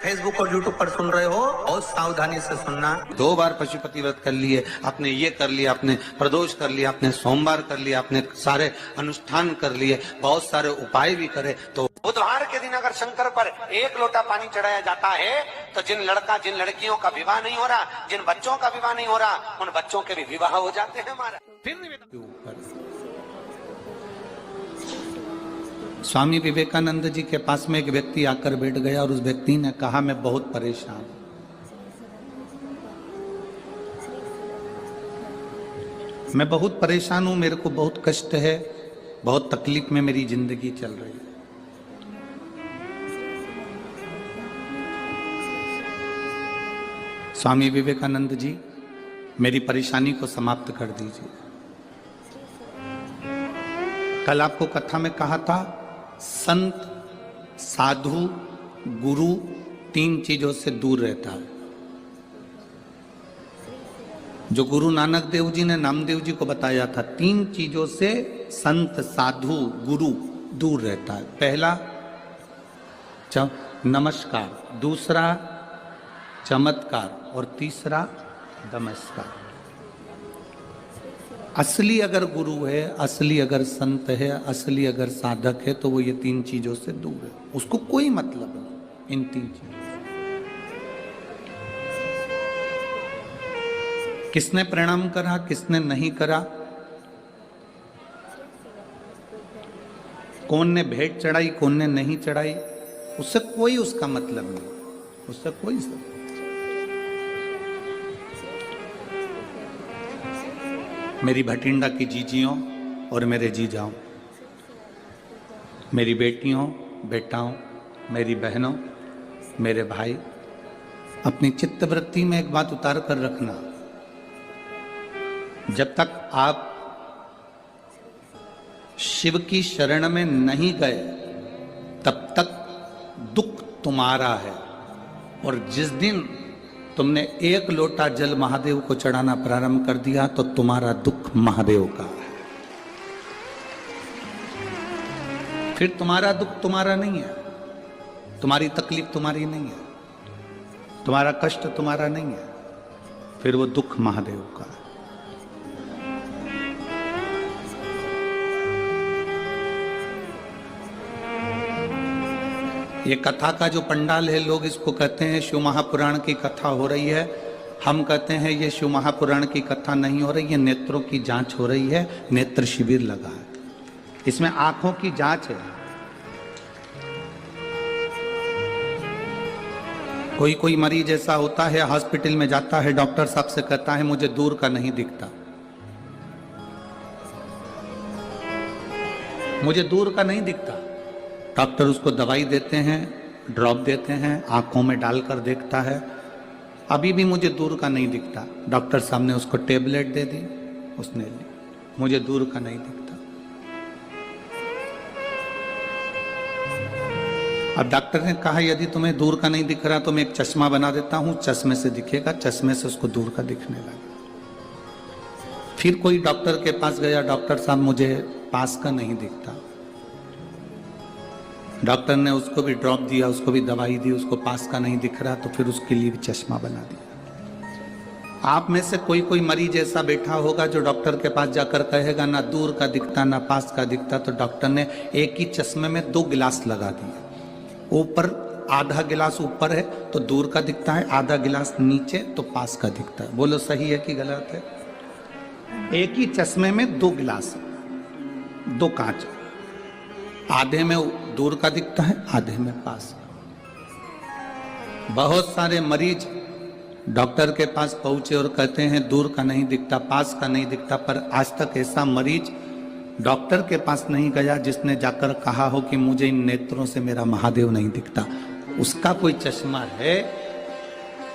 Facebook और YouTube पर सुन रहे हो, बहुत सावधानी से सुनना। 2 बार पशुपति व्रत कर लिए, आपने ये कर लिया, आपने प्रदोष कर लिया, आपने सोमवार कर लिया, आपने सारे अनुष्ठान कर लिए, बहुत सारे उपाय भी करे, तो बुधवार के दिन अगर शंकर पर 1 लोटा पानी चढ़ाया जाता है तो जिन लड़कियों का विवाह नहीं हो रहा, जिन बच्चों का विवाह नहीं हो रहा, उन बच्चों के भी विवाह हो जाते हैं हमारा। फिर स्वामी विवेकानंद जी के पास में एक व्यक्ति आकर बैठ गया और उस व्यक्ति ने कहा, मैं बहुत परेशान हूं, मैं बहुत परेशान हूं, मेरे को बहुत कष्ट है, बहुत तकलीफ में मेरी जिंदगी चल रही है। स्वामी विवेकानंद जी, मेरी परेशानी को समाप्त कर दीजिए। कल आपको कथा में कहा था, संत, साधु, गुरु 3 चीजों से दूर रहता है। जो गुरु नानक देव जी ने नामदेव जी को बताया था, 3 चीजों से संत, साधु, गुरु दूर रहता है। पहला नमस्कार, दूसरा चमत्कार और तीसरा नमस्कार। असली अगर गुरु है, असली अगर संत है, असली अगर साधक है, तो वो ये 3 चीजों से दूर है, उसको कोई मतलब नहीं इन 3 चीजों। किसने प्रणाम करा, किसने नहीं करा, कौन ने भेंट चढ़ाई, कौन ने नहीं चढ़ाई, उससे कोई उसका मतलब नहीं, उससे कोई सब। मेरी भटिंडा की जीजियों और मेरे जीजाओं, मेरी बेटियों, बेटाओं, मेरी बहनों, मेरे भाई, अपनी चित्तवृत्ति में एक बात उतार कर रखना, जब तक आप शिव की शरण में नहीं गए तब तक दुख तुम्हारा है, और जिस दिन तुमने 1 लोटा जल महादेव को चढ़ाना प्रारंभ कर दिया तो तुम्हारा दुख महादेव का है। फिर तुम्हारा दुख तुम्हारा नहीं है, तुम्हारी तकलीफ तुम्हारी नहीं है, तुम्हारा कष्ट तुम्हारा नहीं है, फिर वो दुख महादेव का है। ये कथा का जो पंडाल है, लोग इसको कहते हैं शिव महापुराण की कथा हो रही है। हम कहते हैं ये शिव महापुराण की कथा नहीं हो रही है, नेत्रों की जांच हो रही है, नेत्र शिविर लगा है, इसमें आंखों की जांच है। कोई मरीज ऐसा होता है, हॉस्पिटल में जाता है, डॉक्टर साहब से कहता है मुझे दूर का नहीं दिखता, मुझे दूर का नहीं दिखता। डॉक्टर उसको दवाई देते हैं, ड्रॉप देते हैं, आंखों में डालकर देखता है, अभी भी मुझे दूर का नहीं दिखता। डॉक्टर साहब ने उसको टेबलेट दे दी, उसने ली, मुझे दूर का नहीं दिखता। अब डॉक्टर ने कहा यदि तुम्हें दूर का नहीं दिख रहा तो मैं एक चश्मा बना देता हूं, चश्मे से दिखेगा, चश्मे से उसको दूर का दिखने लगा। फिर कोई डॉक्टर के पास गया, डॉक्टर साहब मुझे पास का नहीं दिखता। डॉक्टर ने उसको भी ड्रॉप दिया, उसको भी दवाई दी, उसको पास का नहीं दिख रहा, तो फिर उसके लिए भी चश्मा बना दिया। आप में से कोई मरीज ऐसा बैठा होगा जो डॉक्टर के पास जाकर कहेगा ना दूर का दिखता ना पास का दिखता, तो डॉक्टर ने एक ही चश्मे में 2 गिलास लगा दिए। ऊपर आधा गिलास ऊपर है तो दूर का दिखता है, आधा गिलास नीचे तो पास का दिखता है। बोलो सही है कि गलत है? एक ही चश्मे में 2 गिलास, 2 कांच, आधे में दूर का दिखता है, आधे में पास। बहुत सारे मरीज डॉक्टर के पास पहुंचे और कहते हैं दूर का नहीं दिखता, पास का नहीं दिखता, पर आज तक ऐसा मरीज डॉक्टर के पास नहीं गया जिसने जाकर कहा हो कि मुझे इन नेत्रों से मेरा महादेव नहीं दिखता। उसका कोई चश्मा है,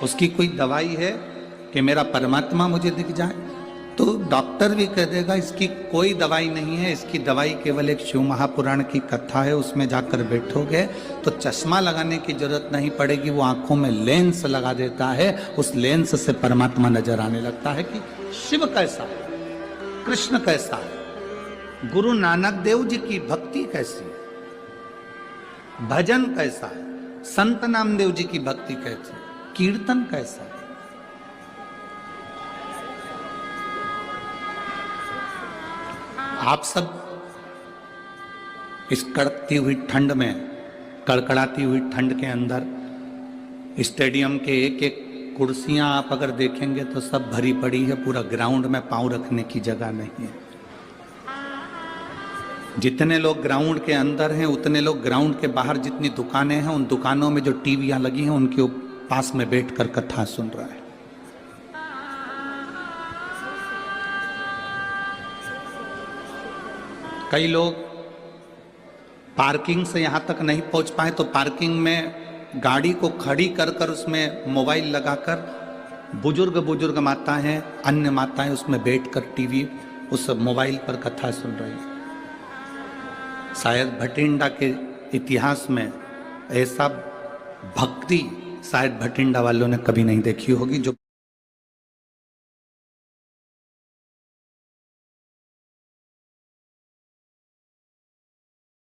उसकी कोई दवाई है कि मेरा परमात्मा मुझे दिख जाए? तो डॉक्टर भी कह देगा इसकी कोई दवाई नहीं है, इसकी दवाई केवल एक शिव महापुराण की कथा है, उसमें जाकर बैठोगे तो चश्मा लगाने की जरूरत नहीं पड़ेगी, वो आंखों में लेंस लगा देता है, उस लेंस से परमात्मा नजर आने लगता है कि शिव कैसा है, कृष्ण कैसा है, गुरु नानक देव जी की भक्ति कैसी है, भजन कैसा है, संत नामदेव जी की भक्ति कैसे, कीर्तन कैसा। आप सब इस कड़कती हुई ठंड में, कड़कड़ाती हुई ठंड के अंदर स्टेडियम के एक एक कुर्सियां आप अगर देखेंगे तो सब भरी पड़ी है, पूरा ग्राउंड में पांव रखने की जगह नहीं है। जितने लोग ग्राउंड के अंदर हैं उतने लोग ग्राउंड के बाहर जितनी दुकानें हैं उन दुकानों में जो टीवियां लगी हैं उनके पास में बैठकर कथा सुन रहा है। कई लोग पार्किंग से यहां तक नहीं पहुंच पाए तो पार्किंग में गाड़ी को खड़ी कर कर उसमें मोबाइल लगाकर बुजुर्ग माताएं, अन्य माताएं उसमें बैठकर टीवी उस मोबाइल पर कथा सुन रही हैं। शायद भटिंडा के इतिहास में ऐसा भक्ति शायद भटिंडा वालों ने कभी नहीं देखी होगी जो